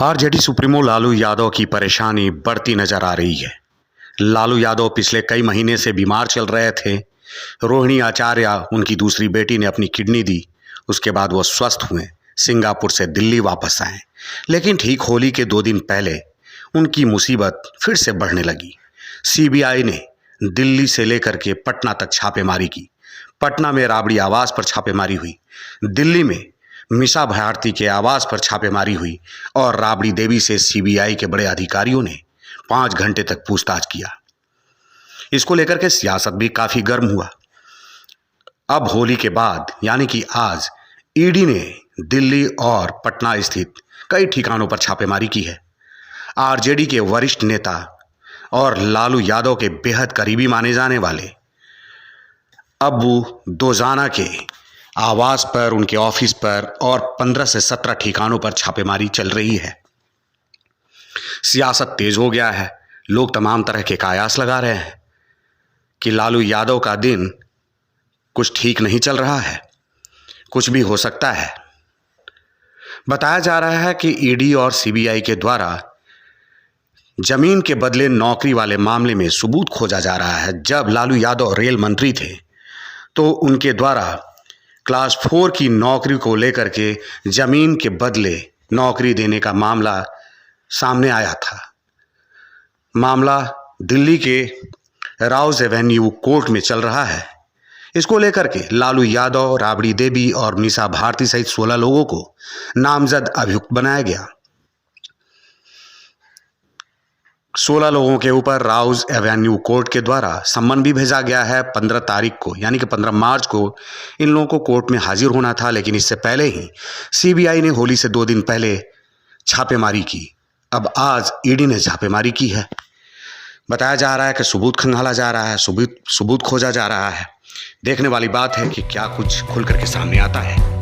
RJD supremo Lalu Yadav की परेशानी बढ़ती नजर आ रही है। लालू यादव पिछले कई महीने से बीमार चल रहे थे। रोहिणी आचार्य उनकी दूसरी बेटी ने अपनी किडनी दी, उसके बाद वो स्वस्थ हुए, सिंगापुर से दिल्ली वापस आए। लेकिन ठीक होली के 2 दिन पहले उनकी मुसीबत फिर से बढ़ने लगी। सीबीआई ने दिल्ली से लेकर के पटना तक छापेमारी की। पटना में राबड़ी आवास पर छापेमारी हुई, दिल्ली में मीसा भारती के आवास पर छापेमारी हुई और राबड़ी देवी से सीबीआई के बड़े अधिकारियों ने 5 घंटे तक पूछताछ किया। इसको लेकर के सियासत भी काफी गर्म हुआ। अब होली के बाद यानी कि आज ईडी ने दिल्ली और पटना स्थित कई ठिकानों पर छापेमारी की है। आरजेडी के वरिष्ठ नेता और लालू यादव के बेहद करीबी माने जाने वाले अब्बू दोजाना के आवास पर, उनके ऑफिस पर और 15 से 17 ठिकानों पर छापेमारी चल रही है। सियासत तेज हो गया है। लोग तमाम तरह के कयास लगा रहे हैं कि लालू यादव का दिन कुछ ठीक नहीं चल रहा है, कुछ भी हो सकता है। बताया जा रहा है कि ईडी और सीबीआई के द्वारा जमीन के बदले नौकरी वाले मामले में सबूत खोजा जा रहा है। जब लालू यादव रेल मंत्री थे तो उनके द्वारा क्लास 4 की नौकरी को लेकर के जमीन के बदले नौकरी देने का मामला सामने आया था। मामला दिल्ली के राउज एवेन्यू कोर्ट में चल रहा है। इसको लेकर के लालू यादव, राबड़ी देवी और मीसा भारती सहित 16 लोगों को नामजद अभियुक्त बनाया गया। 16 लोगों के ऊपर राउज एवेन्यू कोर्ट के द्वारा सम्मन भी भेजा गया है। 15 तारीख को यानी कि 15 मार्च को इन लोगों को कोर्ट में हाजिर होना था, लेकिन इससे पहले ही सीबीआई ने होली से 2 दिन पहले छापेमारी की। अब आज ईडी ने छापेमारी की है। बताया जा रहा है कि सबूत खंगाला जा रहा है, सबूत खोजा जा रहा है। देखने वाली बात है कि क्या कुछ खुल करके सामने आता है।